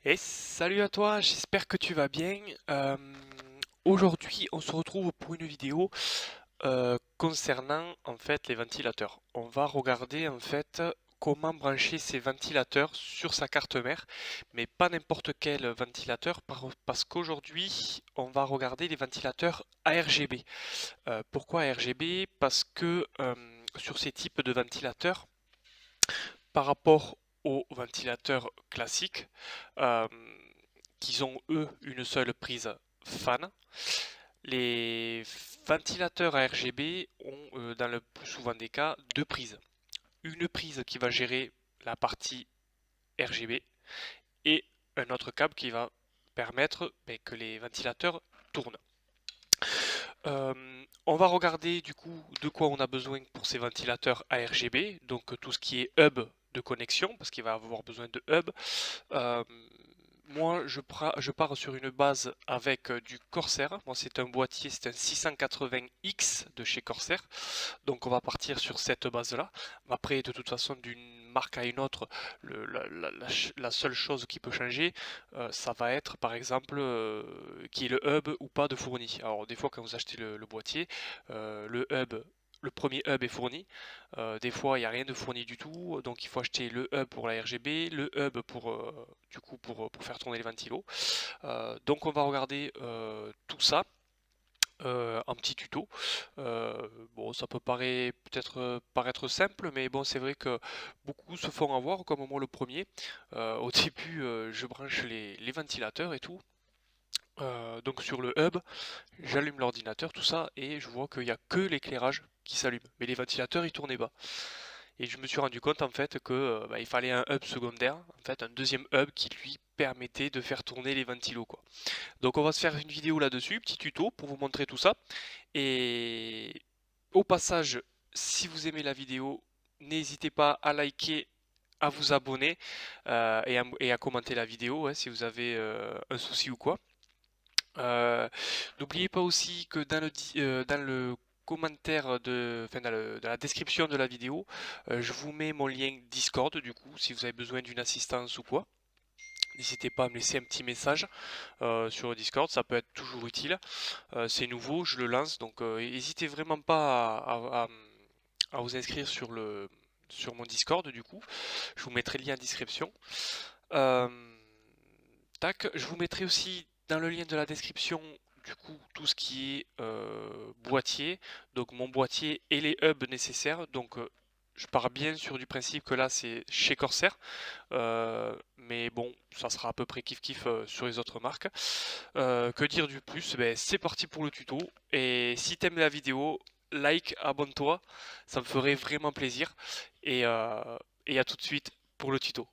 Et salut à toi, j'espère que tu vas bien. Aujourd'hui, on se retrouve pour une vidéo concernant en fait les ventilateurs. On va regarder en fait comment brancher ces ventilateurs sur sa carte mère, mais pas n'importe quel ventilateur parce qu'aujourd'hui, on va regarder les ventilateurs ARGB. Pourquoi ARGB? Parce que sur ces types de ventilateurs, par rapport aux ventilateurs classiques, euh, qui ont eux une seule prise fan. Les ventilateurs à RGB ont dans le plus souvent des cas deux prises. Une prise qui va gérer la partie RGB et un autre câble qui va permettre que les ventilateurs tournent. On va regarder du coup de quoi on a besoin pour ces ventilateurs ARGB, donc tout ce qui est hub de connexion, parce qu'il va avoir besoin de hub. Euh, Moi, je pars sur une base avec du Corsair. Moi, c'est un boîtier, c'est un 680X de chez Corsair. Donc, on va partir sur cette base-là. Après, de toute façon, d'une marque à une autre, la seule chose qui peut changer, ça va être, par exemple, qui est le hub ou pas de fourni. Alors, des fois, quand vous achetez le boîtier, le hub le premier hub est fourni. Des fois, il n'y a rien de fourni du tout, donc il faut acheter le hub pour la RGB, le hub pour, pour faire tourner les ventilos. Donc on va regarder tout ça en petit tuto. Bon, ça peut peut-être paraître simple, mais bon, c'est vrai que beaucoup se font avoir, comme moi le premier. Au début, je branche les ventilateurs et tout. Donc sur le hub, j'allume l'ordinateur, tout ça, et je vois qu'il n'y a que l'éclairage qui s'allume. Mais les ventilateurs, ils tournaient pas. Et je me suis rendu compte en fait que il fallait un hub secondaire, en fait un deuxième hub qui lui permettait de faire tourner les ventilos quoi. Donc on va se faire une vidéo là-dessus, petit tuto pour vous montrer tout ça. Et au passage, si vous aimez la vidéo, n'hésitez pas à liker, à vous abonner et à commenter la vidéo hein, si vous avez un souci ou quoi. N'oubliez pas aussi que dans le commentaire enfin dans la description de la vidéo, je vous mets mon lien Discord du coup, si vous avez besoin d'une assistance ou quoi. N'hésitez pas à me laisser un petit message sur le Discord, ça peut être toujours utile. C'est nouveau, je le lance, donc n'hésitez vraiment pas à vous inscrire sur mon Discord du coup. Je vous mettrai le lien en description. Euh, Tac, je vous mettrai aussi dans le lien de la description du coup tout ce qui est boîtier, donc mon boîtier et les hubs nécessaires. Donc je pars bien sur du principe que là c'est chez Corsair, mais bon ça sera à peu près kiff kiff sur les autres marques. Que dire du plus? Ben, c'est parti pour le tuto et si t'aimes la vidéo, like, abonne-toi, ça me ferait vraiment plaisir et, euh, et à tout de suite pour le tuto.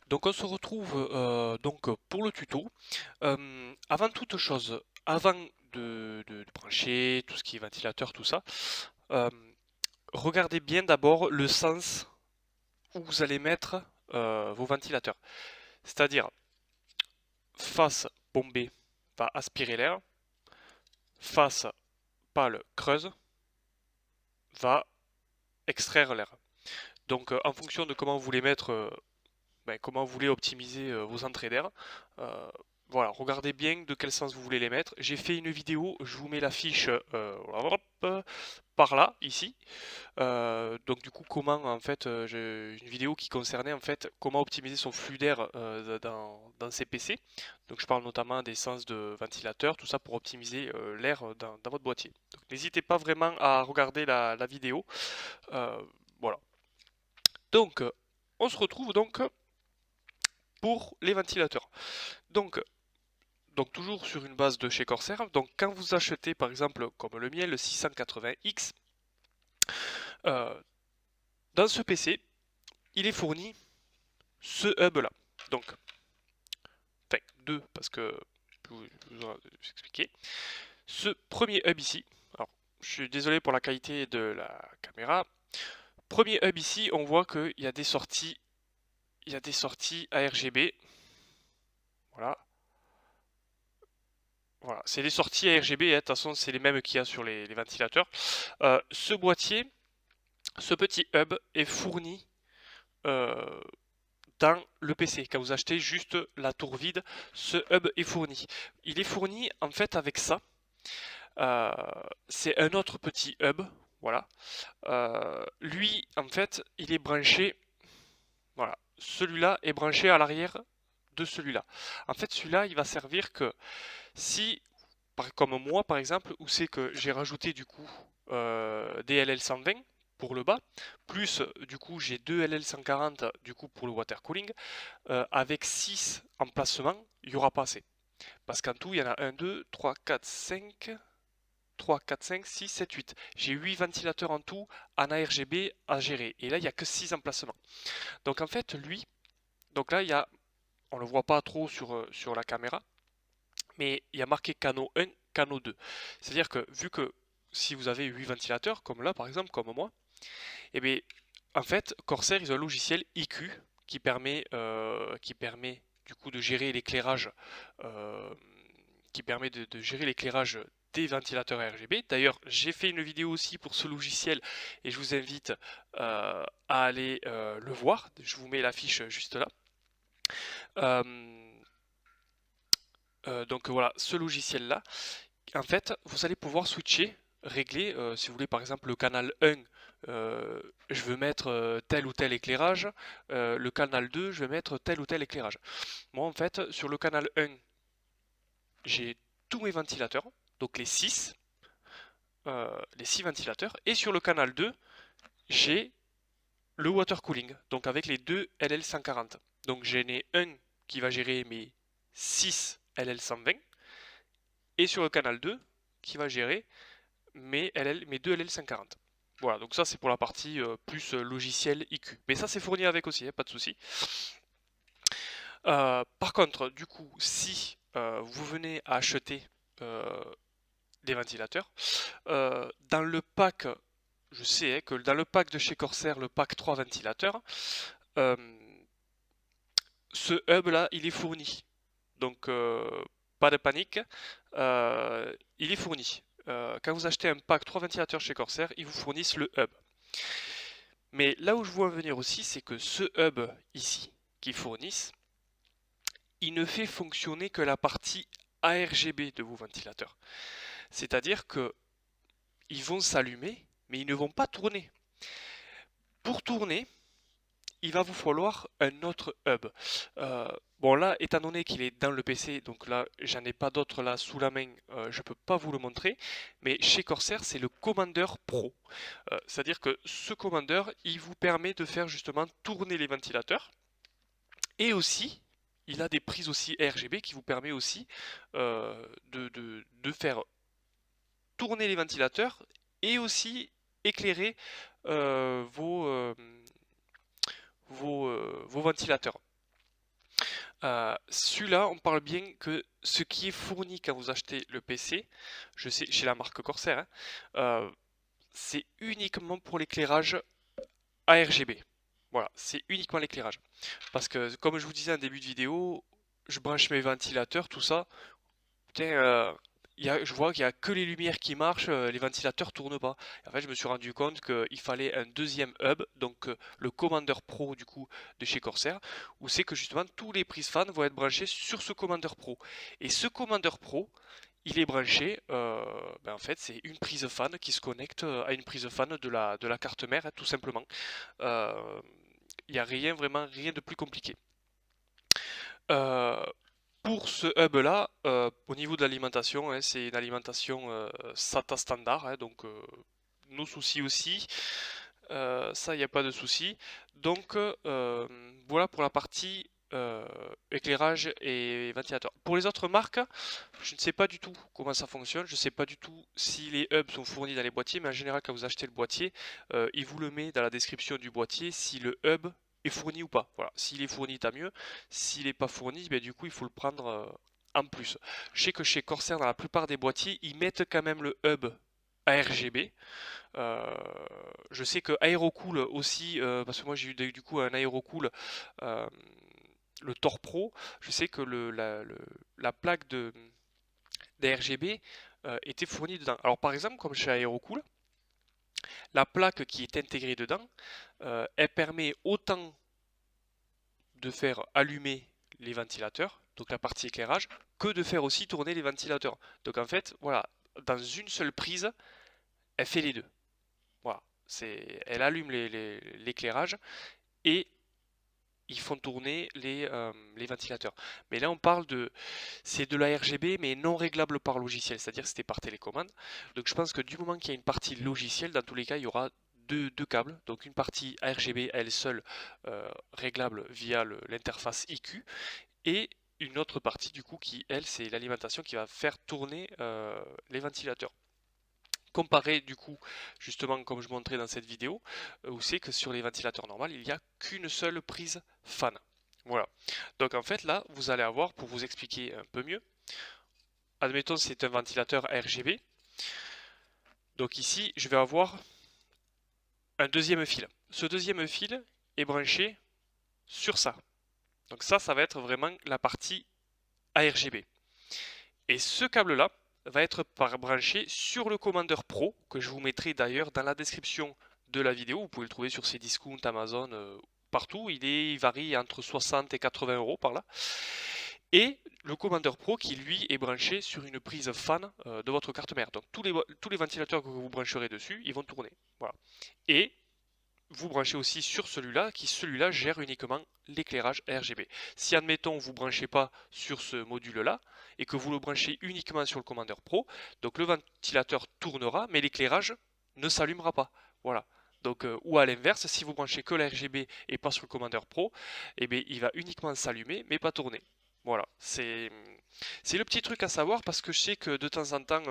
Donc on se retrouve donc pour le tuto. Avant toute chose, avant de brancher tout ce qui est ventilateur, tout ça, euh, regardez bien d'abord le sens où vous allez mettre vos ventilateurs. C'est-à-dire, face bombée va aspirer l'air, face pâle creuse va extraire l'air. Donc en fonction de comment vous voulez mettre comment vous voulez optimiser vos entrées d'air. Euh, voilà, regardez bien de quel sens vous voulez les mettre. J'ai fait une vidéo, je vous mets la fiche par là, ici. Donc du coup, comment en fait, j'ai une vidéo qui concernait en fait comment optimiser son flux d'air dans ces PC. Donc je parle notamment des sens de ventilateur, tout ça pour optimiser l'air dans votre boîtier. Donc n'hésitez pas vraiment à regarder la vidéo. Euh, voilà. Donc on se retrouve donc pour les ventilateurs. Donc, donc toujours sur une base de chez Corsair. Donc quand vous achetez par exemple comme le mien le 680X, euh, dans ce PC, il est fourni ce hub là. Donc, enfin deux parce que je vais vous expliquer. Ce premier hub ici, alors je suis désolé pour la qualité de la caméra. Premier hub ici, on voit qu'il y a des sorties, ARGB. Voilà. Voilà, c'est les sorties ARGB, de toute façon c'est les mêmes qu'il y a sur les ventilateurs. Ce boîtier, ce petit hub est fourni dans le PC. Quand vous achetez juste la tour vide, ce hub est fourni. Il est fourni en fait avec ça. C'est un autre petit hub, voilà. Lui, en fait, il est branché, voilà. Celui-là est branché à l'arrière de celui-là. En fait, celui-là, il va servir que si, comme moi par exemple, où c'est que j'ai rajouté du coup des LL120 pour le bas, plus du coup j'ai deux LL140 du coup pour le water cooling, avec 6 emplacements, il n'y aura pas assez. Parce qu'en tout, il y en a 1, 2, 3, 4, 5, 3, 4, 5, 6, 7, 8. J'ai 8 ventilateurs en tout en ARGB à gérer. Et là, il n'y a que 6 emplacements. Donc en fait, lui, donc là, il y a, on ne le voit pas trop sur la caméra, mais il y a marqué canot 1, canot 2. C'est-à-dire que vu que si vous avez 8 ventilateurs, comme là par exemple, comme moi, et bien en fait, Corsair, ils ont un logiciel IQ qui permet du coup de gérer l'éclairage gérer l'éclairage des ventilateurs RGB. D'ailleurs, j'ai fait une vidéo aussi pour ce logiciel et je vous invite à aller le voir. Je vous mets l'affiche juste là. Donc voilà, ce logiciel-là, en fait, vous allez pouvoir switcher, régler, si vous voulez par exemple le canal 1, je veux mettre tel ou tel éclairage, le canal 2, je vais mettre tel ou tel éclairage. Moi en fait, sur le canal 1, j'ai tous mes ventilateurs, donc les 6 ventilateurs, et sur le canal 2, j'ai le water cooling, donc avec les deux LL140. Donc j'en ai un qui va gérer mes 6 LL120, et sur le canal 2, qui va gérer mes deux LL140. Voilà, donc ça c'est pour la partie plus logiciel IQ. Mais ça c'est fourni avec aussi, pas de souci. Par contre, du coup, si vous venez à acheter des ventilateurs, dans le pack, je sais que dans le pack de chez Corsair, le pack 3 ventilateurs, euh, ce hub là, il est fourni. Donc pas de panique, il est fourni. Quand vous achetez un pack 3 ventilateurs chez Corsair, ils vous fournissent le hub. Mais là où je veux en venir aussi, c'est que ce hub ici, qu'ils fournissent, il ne fait fonctionner que la partie ARGB de vos ventilateurs. C'est-à-dire que ils vont s'allumer, mais ils ne vont pas tourner. Pour tourner, il va vous falloir un autre hub. Bon là, étant donné qu'il est dans le PC, donc là, j'en ai pas d'autre là sous la main, je peux pas vous le montrer, mais chez Corsair, c'est le Commander Pro. C'est-à-dire que ce Commander, il vous permet de faire justement tourner les ventilateurs, et aussi, il a des prises aussi RGB qui vous permet aussi de faire tourner les ventilateurs et aussi éclairer vos vos ventilateurs. Celui-là, on parle bien que ce qui est fourni quand vous achetez le PC, je sais chez la marque Corsair, hein, c'est uniquement pour l'éclairage ARGB. Voilà, c'est uniquement l'éclairage. Parce que comme je vous disais en début de vidéo, je branche mes ventilateurs, tout ça. Putain, je vois qu'il n'y a que les lumières qui marchent, les ventilateurs tournent pas. Et en fait, je me suis rendu compte qu'il fallait un deuxième hub, donc le Commander Pro du coup de chez Corsair, où c'est que justement tous les prises fan vont être branchées sur ce Commander Pro. Et ce Commander Pro, il est branché, en fait, c'est une prise fan qui se connecte à une prise fan de la carte mère, hein, tout simplement. Il n'y a rien, vraiment rien de plus compliqué. Euh, pour ce hub là, au niveau de l'alimentation, hein, c'est une alimentation SATA standard, hein, donc nos soucis aussi. Ça, il n'y a pas de souci. Donc voilà pour la partie éclairage et ventilateur. Pour les autres marques, je ne sais pas du tout comment ça fonctionne. Je ne sais pas du tout si les hubs sont fournis dans les boîtiers, mais en général, quand vous achetez le boîtier, il vous le met dans la description du boîtier si le hub est fourni ou pas. Voilà, s'il est fourni, tant mieux. S'il n'est pas fourni, ben, du coup, il faut le prendre en plus. Je sais que chez Corsair, dans la plupart des boîtiers, ils mettent quand même le hub ARGB. Je sais que Aerocool aussi, parce que moi j'ai eu du coup un Aerocool, le Tor Pro, je sais que la plaque d'ARGB était fournie dedans. Alors par exemple, comme chez Aerocool, la plaque qui est intégrée dedans, elle permet autant de faire allumer les ventilateurs, donc la partie éclairage, que de faire aussi tourner les ventilateurs. Donc en fait, voilà, dans une seule prise, elle fait les deux. Voilà, elle allume l'éclairage et ils font tourner les ventilateurs. Mais là, on parle c'est de la RGB, mais non réglable par logiciel, c'est-à-dire c'était par télécommande. Donc je pense que du moment qu'il y a une partie logicielle, dans tous les cas, il y aura deux câbles. Donc une partie RGB, elle seule, réglable via l'interface IQ, et une autre partie du coup qui, elle, c'est l'alimentation qui va faire tourner les ventilateurs. Comparé du coup, justement comme je montrais dans cette vidéo, où c'est que sur les ventilateurs normaux, il n'y a qu'une seule prise fan. Voilà. Donc en fait là, vous allez avoir, pour vous expliquer un peu mieux, admettons c'est un ventilateur RGB. Donc ici, je vais avoir un deuxième fil. Ce deuxième fil est branché sur ça. Donc ça va être vraiment la partie ARGB. Et ce câble-là va être branché sur le commandeur Pro, que je vous mettrai d'ailleurs dans la description de la vidéo. Vous pouvez le trouver sur Cdiscount, Amazon, partout. Il varie entre 60 et 80 euros par là. Et le commandeur Pro qui lui est branché sur une prise fan de votre carte mère. Donc tous les ventilateurs que vous brancherez dessus, ils vont tourner. Voilà. Et vous branchez aussi sur celui-là, qui celui-là gère uniquement l'éclairage RGB. Si admettons vous ne branchez pas sur ce module-là, et que vous le branchez uniquement sur le commandeur Pro, donc le ventilateur tournera, mais l'éclairage ne s'allumera pas. Voilà. Donc, ou à l'inverse, si vous branchez que l'RGB et pas sur le commandeur Pro, eh bien, il va uniquement s'allumer, mais pas tourner. Voilà, c'est le petit truc à savoir parce que je sais que de temps en temps,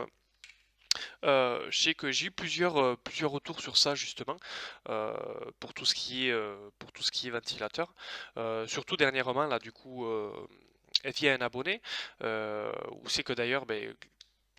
je sais que j'ai eu plusieurs retours sur ça justement, pour tout ce qui est ventilateur. Surtout dernièrement là du coup, via un abonné, où c'est que d'ailleurs, ben,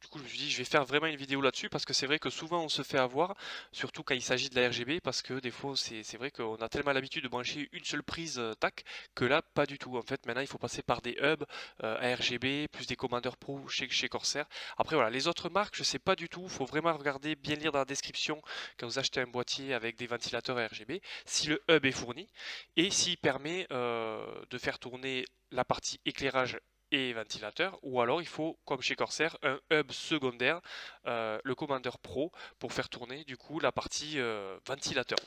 du coup, je me suis dit, je vais faire vraiment une vidéo là-dessus parce que c'est vrai que souvent on se fait avoir, surtout quand il s'agit de la RGB, parce que des fois, c'est vrai qu'on a tellement l'habitude de brancher une seule prise, tac, que là, pas du tout. En fait, maintenant, il faut passer par des hubs ARGB, plus des commandeurs pro chez Corsair. Après, voilà, les autres marques, je sais pas du tout. Il faut vraiment regarder, bien lire dans la description quand vous achetez un boîtier avec des ventilateurs RGB, si le hub est fourni et s'il permet de faire tourner la partie éclairage et ventilateur, ou alors il faut, comme chez Corsair, un hub secondaire, le commandeur Pro, pour faire tourner du coup la partie ventilateur.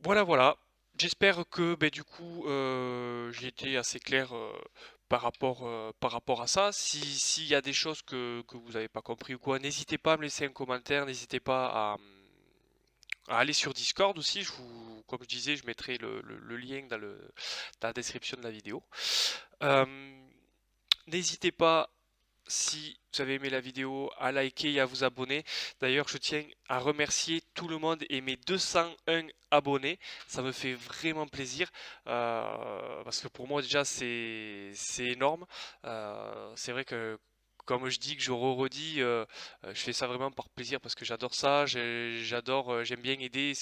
Voilà, voilà. J'espère que ben, du coup j'ai été assez clair par rapport à ça. S'il y a des choses que vous n'avez pas compris ou quoi, n'hésitez pas à me laisser un commentaire, n'hésitez pas à aller sur Discord aussi. Comme je disais, je mettrai le lien dans la description de la vidéo. Euh, N'hésitez pas, si vous avez aimé la vidéo, à liker et à vous abonner. D'ailleurs, je tiens à remercier tout le monde et mes 201 abonnés. Ça me fait vraiment plaisir, parce que pour moi déjà c'est énorme. C'est vrai que comme je dis, que je redis, je fais ça vraiment par plaisir parce que j'adore ça. J'adore, j'aime bien aider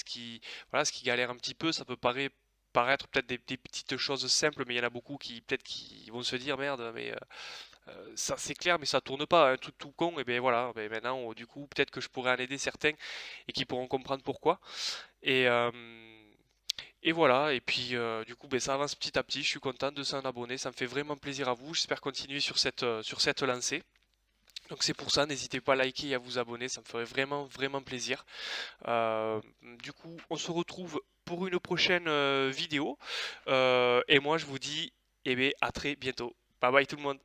voilà, ce qui galère un petit peu. Ça peut paraître peut-être des petites choses simples, mais il y en a beaucoup qui peut-être qui vont se dire merde, mais ça c'est clair, mais ça tourne pas, un truc tout con. Et bien voilà, ben maintenant du coup peut-être que je pourrais en aider certains et qui pourront comprendre pourquoi. Et, euh, et voilà, et puis du coup ben, ça avance petit à petit. Je suis content de 100 abonnés, ça me fait vraiment plaisir à vous. J'espère continuer sur cette lancée. Donc c'est pour ça, n'hésitez pas à liker et à vous abonner, ça me ferait vraiment vraiment plaisir. Euh, du coup, on se retrouve pour une prochaine vidéo. Et moi je vous dis eh bien, à très bientôt. Bye bye tout le monde.